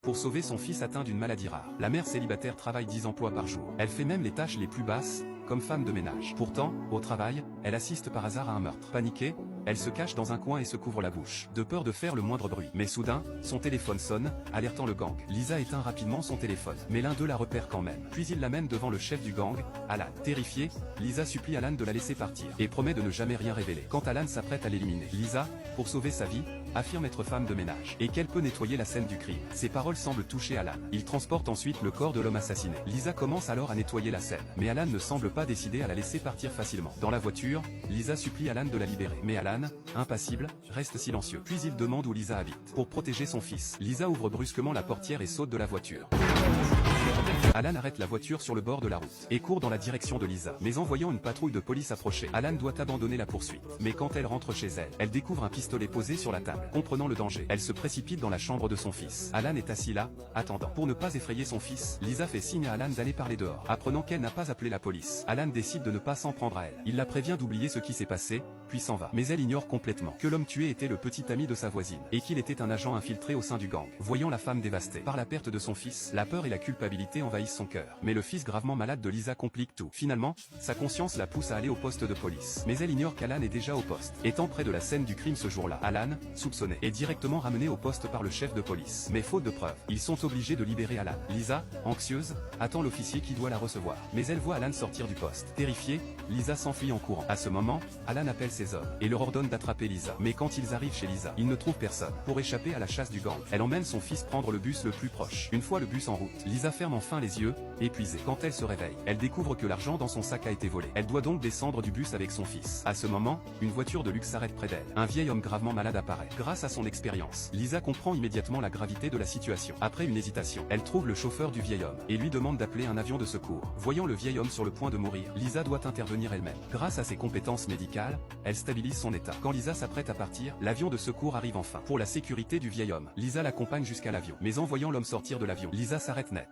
pour sauver son fils atteint d'une maladie rare. La mère célibataire travaille 10 emplois par jour. Elle fait même les tâches les plus basses, comme femme de ménage. Pourtant, au travail, elle assiste par hasard à un meurtre. Paniquée, elle se cache dans un coin et se couvre la bouche, de peur de faire le moindre bruit. Mais soudain, son téléphone sonne, alertant le gang. Lisa éteint rapidement son téléphone, mais l'un d'eux la repère quand même. Puis il l'amène devant le chef du gang, Alan. Terrifiée, Lisa supplie Alan de la laisser partir, et promet de ne jamais rien révéler. Quand Alan s'apprête à l'éliminer, Lisa, pour sauver sa vie, affirme être femme de ménage, et qu'elle peut nettoyer la scène du crime. Ses paroles semblent toucher Alan. Il transporte ensuite le corps de l'homme assassiné. Lisa commence alors à nettoyer la scène, mais Alan ne semble pas décidé à la laisser partir facilement. Dans la voiture, Lisa supplie Alan de la libérer, mais Alan, impassible, reste silencieux. Puis il demande où Lisa habite. Pour protéger son fils, Lisa ouvre brusquement la portière et saute de la voiture. Alan arrête la voiture sur le bord de la route et court dans la direction de Lisa. Mais en voyant une patrouille de police approcher, Alan doit abandonner la poursuite. Mais quand elle rentre chez elle, elle découvre un pistolet posé sur la table. Comprenant le danger, elle se précipite dans la chambre de son fils. Alan est assis là, attendant. Pour ne pas effrayer son fils, Lisa fait signe à Alan d'aller parler dehors. Apprenant qu'elle n'a pas appelé la police, Alan décide de ne pas s'en prendre à elle. Il la prévient d'oublier ce qui s'est passé, puis s'en va. Mais elle ignore complètement que l'homme tué était le petit ami de sa voisine, et qu'il était un agent infiltré au sein du gang. Voyant la femme dévastée par la perte de son fils, la peur et la culpabilité envahissent son cœur. Mais le fils gravement malade de Lisa complique tout. Finalement, sa conscience la pousse à aller au poste de police. Mais elle ignore qu'Alan est déjà au poste. Étant près de la scène du crime ce jour-là, Alan, soupçonné, est directement ramené au poste par le chef de police. Mais faute de preuves, ils sont obligés de libérer Alan. Lisa, anxieuse, attend l'officier qui doit la recevoir. Mais elle voit Alan sortir du poste. Terrifiée, Lisa s'enfuit en courant. À ce moment, Alan appelle ses hommes et leur ordonne d'attraper Lisa. Mais quand ils arrivent chez Lisa, ils ne trouvent personne. Pour échapper à la chasse du gang, elle emmène son fils prendre le bus le plus proche. Une fois le bus en route, Lisa ferme enfin les yeux, épuisée. Quand elle se réveille, elle découvre que l'argent dans son sac a été volé. Elle doit donc descendre du bus avec son fils. À ce moment, une voiture de luxe s'arrête près d'elle. Un vieil homme gravement malade apparaît. Grâce à son expérience, Lisa comprend immédiatement la gravité de la situation. Après une hésitation, elle trouve le chauffeur du vieil homme et lui demande d'appeler un avion de secours. Voyant le vieil homme sur le point de mourir, Lisa doit intervenir elle-même. Grâce à ses compétences médicales, elle stabilise son état. Quand Lisa s'apprête à partir, l'avion de secours arrive enfin. Pour la sécurité du vieil homme, Lisa l'accompagne jusqu'à l'avion. Mais en voyant l'homme sortir de l'avion, Lisa s'arrête net.